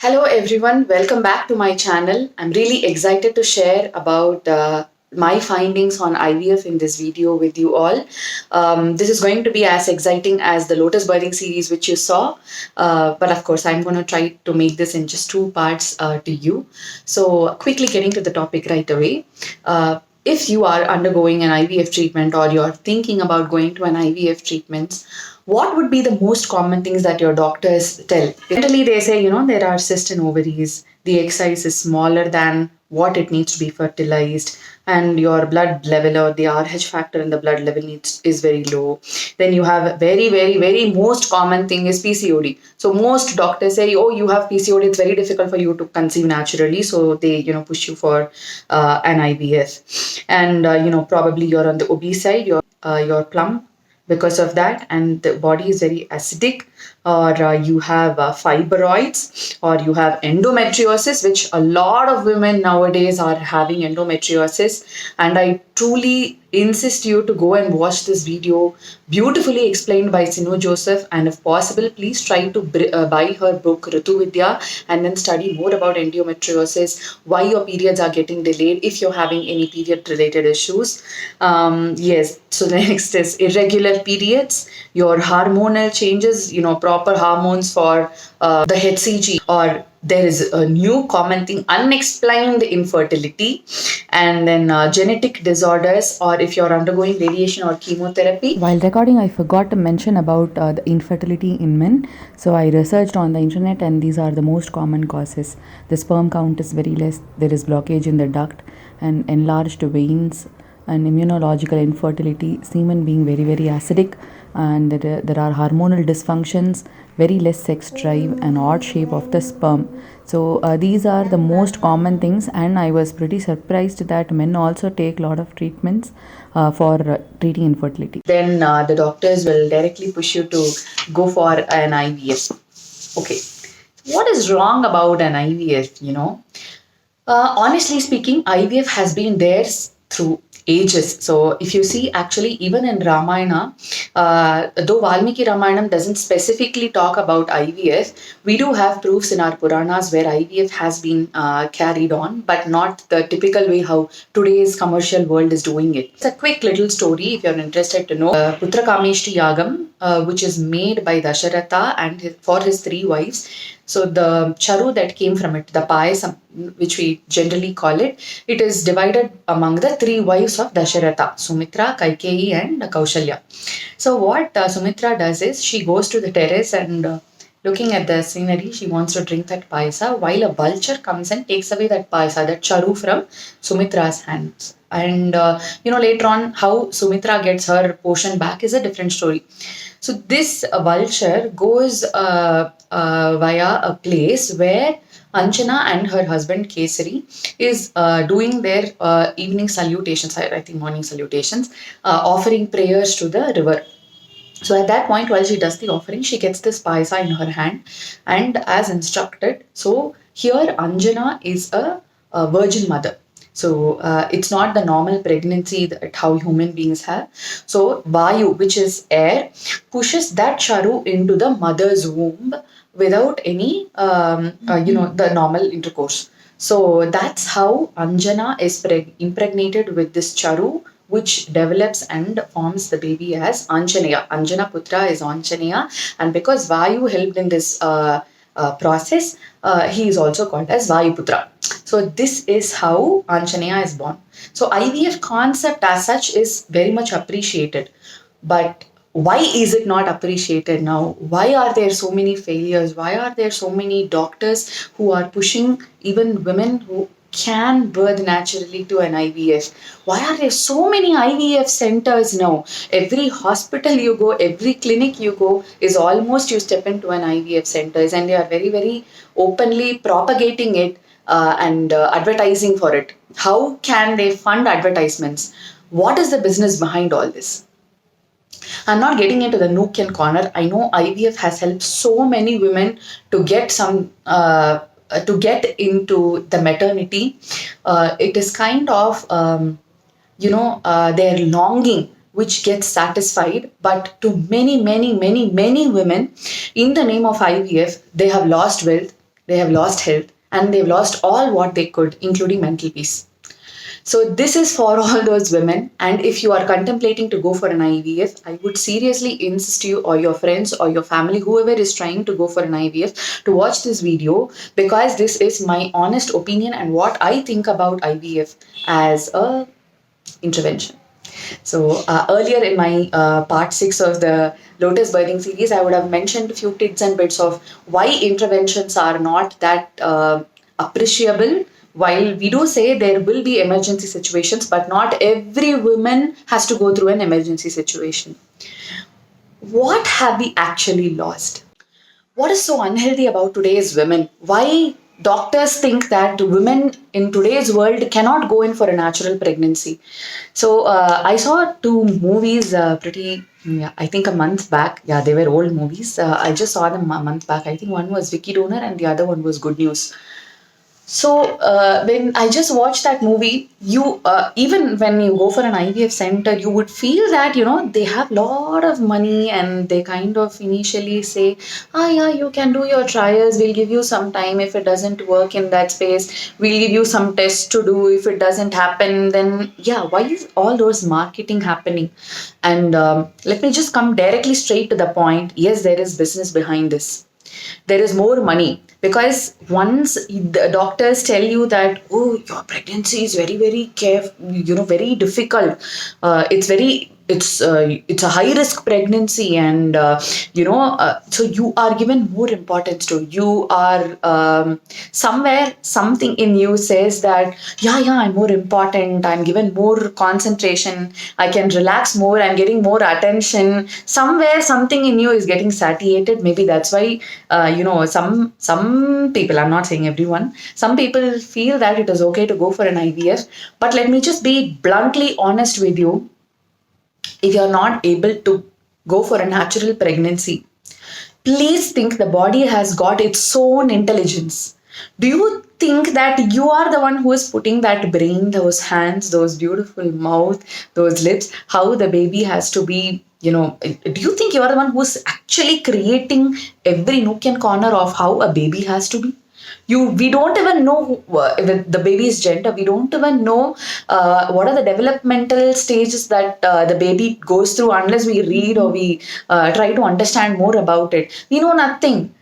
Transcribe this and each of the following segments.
Hello everyone, welcome back to my channel. I'm really excited to share about my findings on IVF in this video with you all. This is going to be as exciting as the Lotus Birthing series which you saw, but of course I'm going to try to make this in just two parts to you. So quickly getting to the topic right away. If you are undergoing an IVF treatment or you're thinking about going to an IVF treatment, what would be the most common things that your doctors tell? Generally, they say, there are cysts in ovaries, the egg size is smaller than what it needs to be fertilized, and your blood level or the RH factor in the blood level is very low. Then you have very, very, very most common thing is PCOD. So most doctors say, oh, you have PCOD, it's very difficult for you to conceive naturally. So they, push you for an IVF. And, probably you're on the obese side, you're plump because of that, and the body is very acidic, or you have fibroids, or you have endometriosis, which a lot of women nowadays are having endometriosis. And I truly insist you to go and watch this video, beautifully explained by Sinu Joseph, and if possible please try to buy her book Ritu Vidya and then study more about endometriosis, why your periods are getting delayed, if you're having any period related issues. Yes, so the next is irregular periods, your hormonal changes, proper hormones for the HCG, or there is a new common thing, unexplained infertility, and then genetic disorders, or if you're undergoing radiation or chemotherapy. While recording, I forgot to mention about the infertility in men. So I researched on the internet, and these are the most common causes. The sperm count is very less, there is blockage in the duct and enlarged veins, and immunological infertility, semen being very, very acidic, and there are hormonal dysfunctions, very less sex drive, and odd shape of the sperm. So these are the most common things, and I was pretty surprised that men also take a lot of treatments for treating infertility. Then the doctors will directly push you to go for an IVF. Okay, what is wrong about an IVF? Honestly speaking, IVF has been there through ages. So if you see, actually, even in Ramayana, though Valmiki Ramayana doesn't specifically talk about IVF, we do have proofs in our Puranas where IVF has been carried on, but not the typical way how today's commercial world is doing it. It's a quick little story if you're interested to know. Putra Kameshti Yagam, which is made by Dasharatha and for his three wives. So the charu that came from it, the payasam, which we generally call it, it is divided among the three wives of Dasharatha, Sumitra, Kaikeyi and Kaushalya. So what Sumitra does is she goes to the terrace and looking at the scenery, she wants to drink that payasa, while a vulture comes and takes away that payasa, that charu from Sumitra's hands. And later on how Sumitra gets her portion back is a different story. So this vulture goes via a place where Anjana and her husband Kesari is doing their evening salutations, I think morning salutations, offering prayers to the river. So at that point, while she does the offering, she gets this paisa in her hand, and as instructed. So here Anjana is a virgin mother. So it's not the normal pregnancy that how human beings have. So Vayu, which is air, pushes that charu into the mother's womb without any, the normal intercourse. So that's how Anjana is impregnated with this charu, which develops and forms the baby as Anjanaya. Anjana Putra is Anjanaya, and because Vayu helped in this process, he is also called as Vayuputra. So this is how Anjanaya is born. So IVF concept as such is very much appreciated, but why is it not appreciated now? Why are there so many failures? Why are there so many doctors who are pushing even women who can birth naturally to an IVF? Why are there so many IVF centers now? Every hospital you go, every clinic you go is almost you step into an IVF centers, and they are very, very openly propagating it and advertising for it. How can they fund advertisements? What is the business behind all this? I'm not getting into the nook and corner. I know IVF has helped so many women to get to get into the maternity. It is kind of their longing which gets satisfied, but to many, many, many, many women, in the name of IVF, they have lost wealth, they have lost health, and they've lost all what they could, including mental peace. So this is for all those women. And if you are contemplating to go for an IVF, I would seriously insist you or your friends or your family, whoever is trying to go for an IVF, to watch this video, because this is my honest opinion and what I think about IVF as a intervention. So earlier in my part 6 of the Lotus Birthing series, I would have mentioned a few tidbits and bits of why interventions are not that appreciable. While we do say there will be emergency situations, but not every woman has to go through an emergency situation. What have we actually lost? What is so unhealthy about today's women? Why doctors think that women in today's world cannot go in for a natural pregnancy? So I saw two movies yeah, I think a month back. Yeah, they were old movies. I just saw them a month back. I think one was Vicky Donor and the other one was Good News. So when I just watched that movie, you even when you go for an IVF center, you would feel that they have lot of money, and they kind of initially say, "Ah, yeah, you can do your trials. We'll give you some time. If it doesn't work in that space, we'll give you some tests to do. If it doesn't happen, then yeah, why is all those marketing happening?" And let me just come directly straight to the point. Yes, there is business behind this. There is more money, because once the doctors tell you that, oh, your pregnancy is very very careful, very difficult, it's a high risk pregnancy, and so you are given more importance to, you are somewhere something in you says that, yeah, I'm more important, I'm given more concentration, I can relax more, I'm getting more attention. Somewhere something in you is getting satiated. Maybe that's why some people, I'm not saying everyone, some people feel that it is okay to go for an IVF. But let me just be bluntly honest with you. If you're not able to go for a natural pregnancy, please think the body has got its own intelligence. Do you think that you are the one who is putting that brain, those hands, those beautiful mouth, those lips, how the baby has to be? Do you think you are the one who's actually creating every nook and corner of how a baby has to be? We don't even know the baby's gender. We don't even know what are the developmental stages that the baby goes through, unless we read or we try to understand more about it. We know nothing.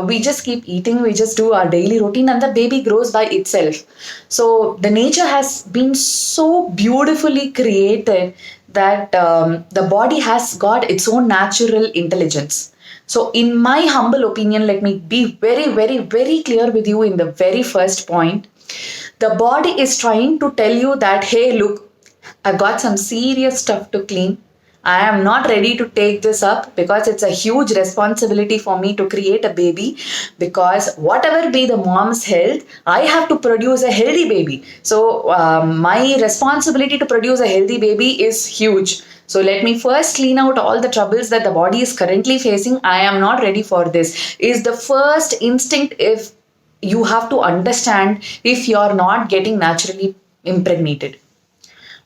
We just keep eating, we just do our daily routine, and the baby grows by itself. So the nature has been so beautifully created that the body has got its own natural intelligence. So, in my humble opinion, let me be very, very, very clear with you in the very first point. The body is trying to tell you that, hey, look, I've got some serious stuff to clean. I am not ready to take this up, because it's a huge responsibility for me to create a baby. Because whatever be the mom's health, I have to produce a healthy baby. So, my responsibility to produce a healthy baby is huge. So let me first clean out all the troubles that the body is currently facing. I am not ready for this, is the first instinct. If you have to understand, if you're not getting naturally impregnated.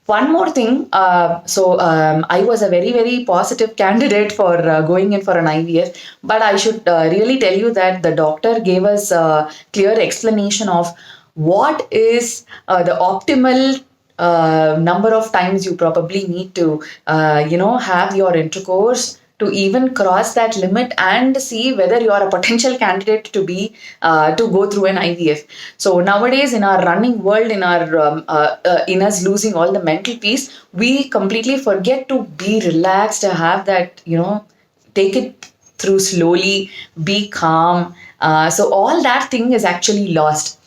One more thing. I was a very, very positive candidate for going in for an IVF, but I should really tell you that the doctor gave us a clear explanation of what is the optimal number of times you probably need to, have your intercourse to even cross that limit and see whether you are a potential candidate to be to go through an IVF. So nowadays, in our running world, in us losing all the mental peace, we completely forget to be relaxed, to have that, take it through slowly, be calm. So all that thing is actually lost.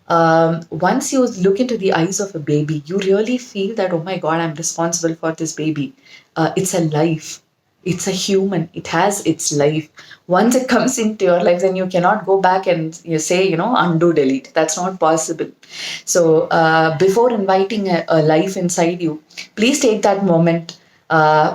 Once you look into the eyes of a baby, you really feel that, oh my God, I'm responsible for this baby. It's a life. It's a human. It has its life. Once it comes into your life, then you cannot go back and you say, undo, delete. That's not possible. So before inviting a life inside you, please take that moment.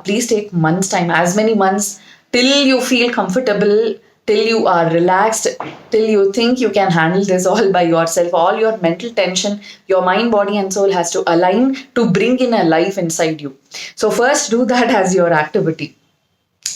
Please take months' time, as many months till you feel comfortable, till you are relaxed, till you think you can handle this all by yourself. All your mental tension, your mind, body, and soul has to align to bring in a life inside you. So, first do that as your activity.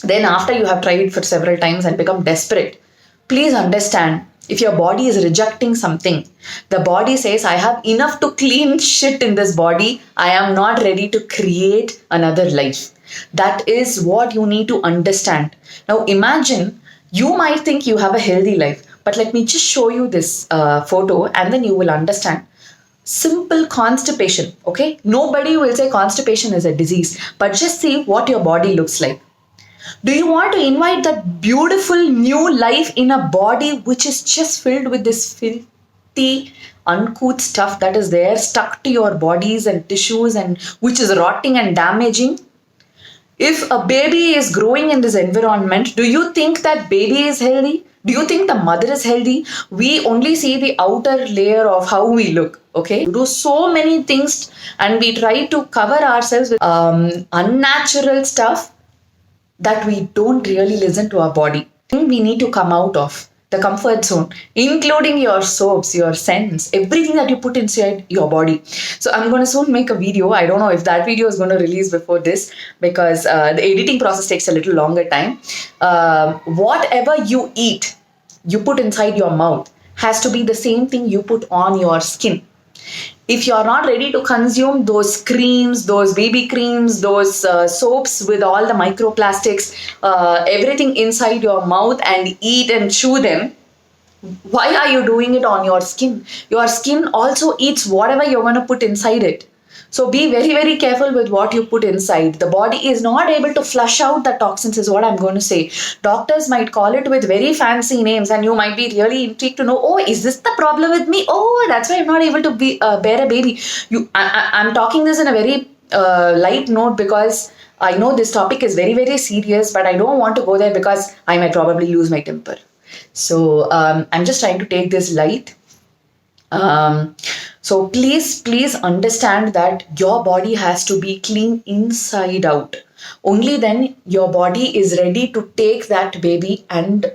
Then, after you have tried for several times and become desperate, please understand If your body is rejecting something, the body says, I have enough to clean shit in this body. I am not ready to create another life. That is what you need to understand. Now, imagine you might think you have a healthy life, but let me just show you this photo and then you will understand. Simple constipation, okay? Nobody will say constipation is a disease, but just see what your body looks like. Do you want to invite that beautiful new life in a body which is just filled with this filthy, uncouth stuff that is there, stuck to your bodies and tissues, and which is rotting and damaging? If a baby is growing in this environment, do you think that baby is healthy? Do you think the mother is healthy? We only see the outer layer of how we look, okay? We do so many things and we try to cover ourselves with unnatural stuff that we don't really listen to our body. We need to come out of the comfort zone, including your soaps, your scents, everything that you put inside your body. So I'm going to soon make a video. I don't know if that video is going to release before this because the editing process takes a little longer time. Whatever you eat, you put inside your mouth has to be the same thing you put on your skin. If you're not ready to consume those creams, those baby creams, those soaps with all the microplastics, everything inside your mouth and eat and chew them, why are you doing it on your skin? Your skin also eats whatever you're going to put inside it. So be very, very careful with what you put inside. The body is not able to flush out the toxins, is what I'm going to say. Doctors might call it with very fancy names, and you might be really intrigued to know, oh, is this the problem with me? Oh, that's why I'm not able to bear a baby. I'm talking this in a very light note because I know this topic is very, very serious, but I don't want to go there because I might probably lose my temper. So I'm just trying to take this light. So please understand that your body has to be clean inside out. Only then your body is ready to take that baby and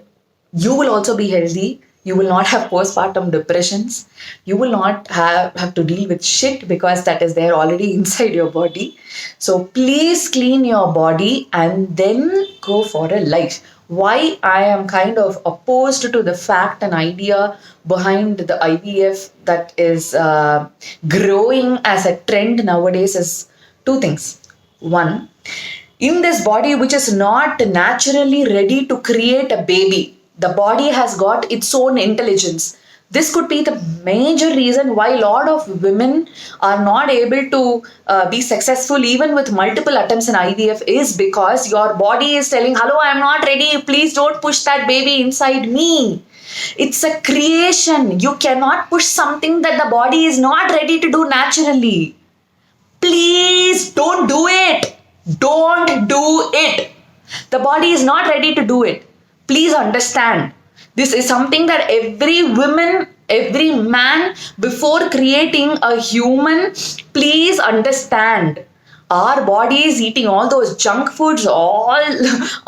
you will also be healthy. You will not have postpartum depressions. You will not have to deal with shit because that is there already inside your body. So please clean your body and then go for a life. Why I am kind of opposed to the fact and idea behind the IVF that is growing as a trend nowadays is two things. One, in this body which is not naturally ready to create a baby, the body has got its own intelligence. This could be the major reason why a lot of women are not able to be successful even with multiple attempts in IVF is because your body is telling, hello, I'm not ready. Please don't push that baby inside me. It's a creation. You cannot push something that the body is not ready to do naturally. Please don't do it. Don't do it. The body is not ready to do it. Please understand. This is something that every woman, every man, before creating a human, please understand. Our body is eating all those junk foods, all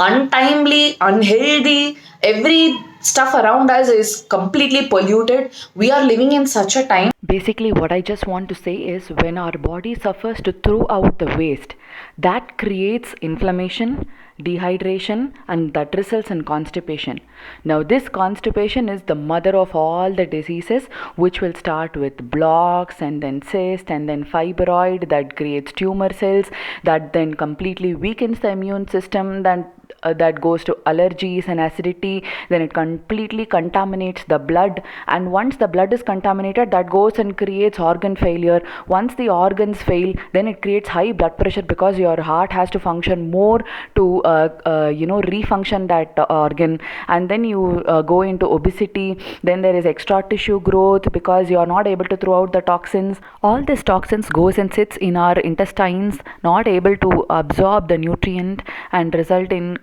untimely, unhealthy, every stuff around us is completely polluted. We are living in such a time. Basically, what I just want to say is when our body suffers to throw out the waste, that creates inflammation, dehydration, and that results in constipation. Now, this constipation is the mother of all the diseases, which will start with blocks and then cyst and then fibroid that creates tumor cells that then completely weakens the immune system, that goes to allergies and acidity, then it completely contaminates the blood, and once the blood is contaminated, that goes and creates organ failure. Once the organs fail, then it creates high blood pressure because your heart has to function more to refunction that organ, and then you go into obesity. Then there is extra tissue growth because you are not able to throw out the toxins. All these toxins goes and sits in our intestines, not able to absorb the nutrient, and result in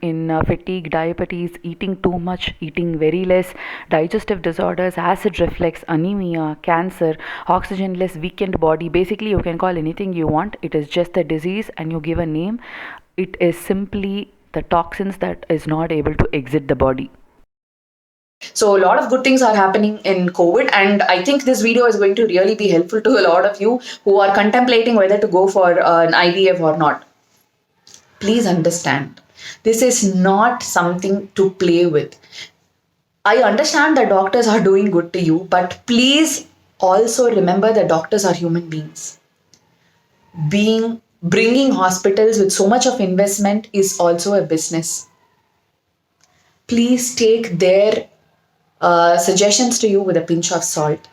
fatigue, diabetes, eating too much, eating very less, digestive disorders, acid reflux, anemia, cancer, oxygenless, weakened body. Basically, you can call anything you want. It is just a disease and you give a name. It is simply the toxins that is not able to exit the body. So a lot of good things are happening in COVID, and I think this video is going to really be helpful to a lot of you who are contemplating whether to go for an IVF or not. Please understand, this is not something to play with. I understand that doctors are doing good to you, but please also remember that doctors are human beings. Bringing hospitals with so much of investment is also a business. Please take their suggestions to you with a pinch of salt.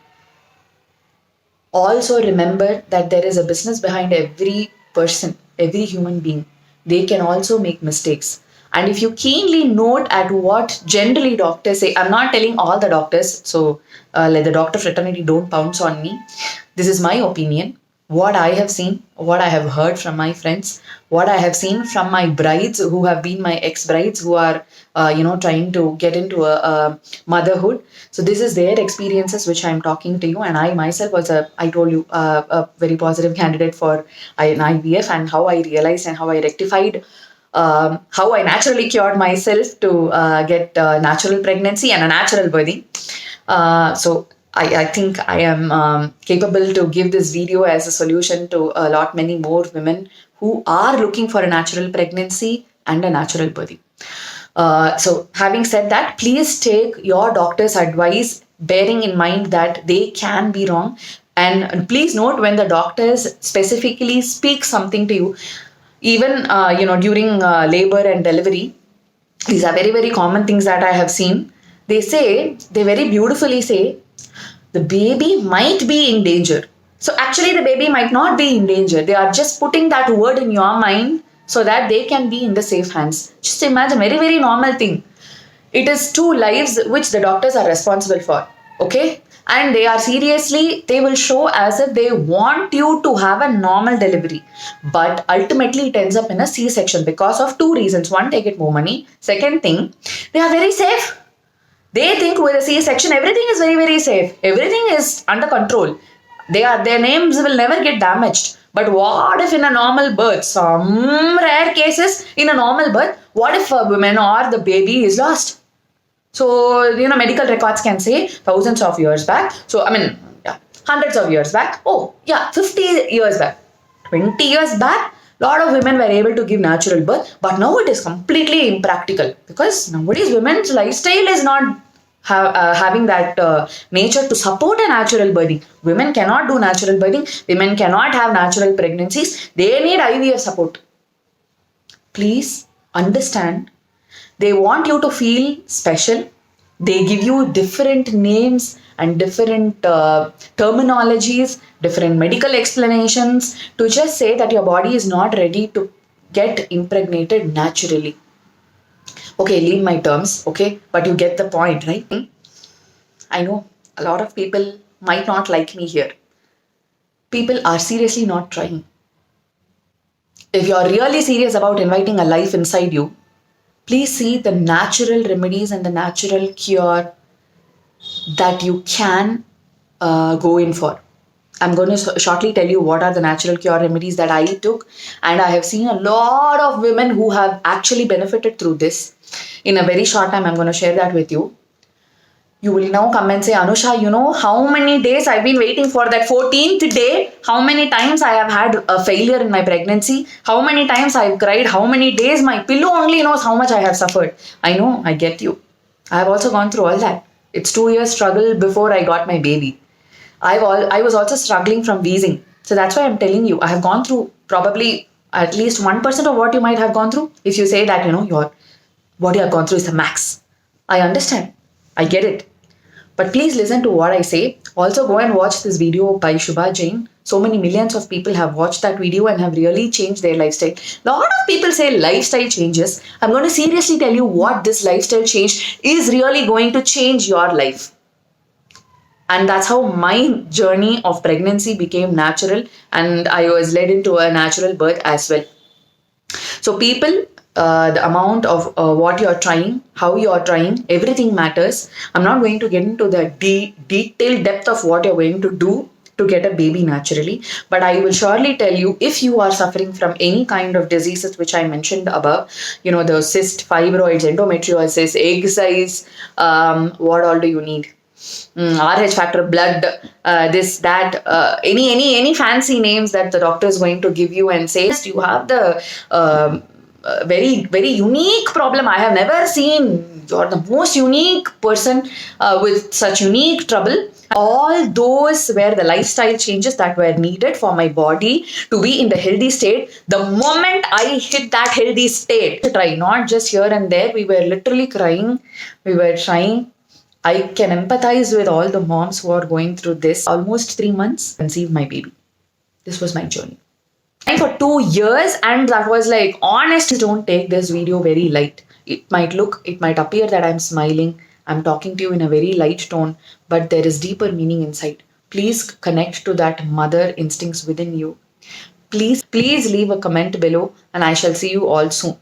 Also remember that there is a business behind every person, every human being. They can also make mistakes. And if you keenly note at what generally doctors say, I'm not telling all the doctors, so let the doctor fraternity don't pounce on me. This is my opinion. What I have seen, what I have heard from my friends, what I have seen from my brides who have been my ex-brides who are, trying to get into a motherhood. So this is their experiences which I'm talking to you, and I myself was I told you, a very positive candidate for an IVF, and how I realized and how I rectified, how I naturally cured myself to get natural pregnancy and a natural birthing. So I think I am capable to give this video as a solution to a lot many more women who are looking for a natural pregnancy and a natural birthing. So having said that, please take your doctor's advice, bearing in mind that they can be wrong. And please note when the doctors specifically speak something to you, even during labor and delivery. These are very, very common things that I have seen. They very beautifully say, the baby might be in danger. So actually, the baby might not be in danger. They are just putting that word in your mind so that they can be in the safe hands. Just imagine, very, very normal thing. It is two lives which the doctors are responsible for. Okay? And they will show as if they want you to have a normal delivery. But ultimately, it ends up in a C section because of two reasons. One, they get more money. Second thing, they are very safe. They think with a C-section, everything is very, very safe. Everything is under control. Their names will never get damaged. But what if in a normal birth, some rare cases in a normal birth, what if a woman or the baby is lost? So, medical records can say thousands of years back. So, hundreds of years back. Oh, yeah, 50 years back. 20 years back, a lot of women were able to give natural birth, but now it is completely impractical because nowadays women's lifestyle is not having that nature to support a natural birthing. Women cannot do natural birthing. Women cannot have natural pregnancies. They need IVF support. Please understand. They want you to feel special. They give you different names and different terminologies, different medical explanations to just say that your body is not ready to get impregnated naturally. Okay, leave my terms, okay, but you get the point, right? I know a lot of people might not like me here. People are seriously not trying. If you're really serious about inviting a life inside you, please see the natural remedies and the natural cure that you can go in for. I'm going to shortly tell you what are the natural cure remedies that I took, and I have seen a lot of women who have actually benefited through this. In a very short time, I'm going to share that with you. You will now come and say, Anusha, you know how many days I've been waiting for that 14th day? How many times I have had a failure in my pregnancy? How many times I've cried? How many days my pillow only knows how much I have suffered? I know, I get you. I have also gone through all that. It's 2 years struggle before I got my baby. I was also struggling from wheezing. So that's why I'm telling you, I have gone through probably at least 1% of what you might have gone through. If you say that, what you have gone through is the max. I understand. I get it. But please listen to what I say. Also go and watch this video by Shubha Jain. So many millions of people have watched that video and have really changed their lifestyle. A lot of people say lifestyle changes. I'm going to seriously tell you what this lifestyle change is really going to change your life. And that's how my journey of pregnancy became natural, and I was led into a natural birth as well. So people, the amount of what you're trying, how you're trying, everything matters. I'm not going to get into the detailed depth of what you're going to do to get a baby naturally, but I will surely tell you, if you are suffering from any kind of diseases which I mentioned above, the cyst, fibroids, endometriosis, egg size, what all do you need? RH factor, blood, this, that, any fancy names that the doctor is going to give you and say, you have the very, very unique problem. I have never seen. You're the most unique person with such unique trouble. All those were the lifestyle changes that were needed for my body to be in the healthy state. The moment I hit that healthy state, try not just here and there. We were literally crying. We were trying. I can empathize with all the moms who are going through this. Almost 3 months, conceive my baby. This was my journey. And for 2 years, and that was like, honestly, don't take this video very light. It might appear that I'm smiling, I'm talking to you in a very light tone, but there is deeper meaning inside. Please connect to that mother instincts within you. Please leave a comment below, and I shall see you all soon.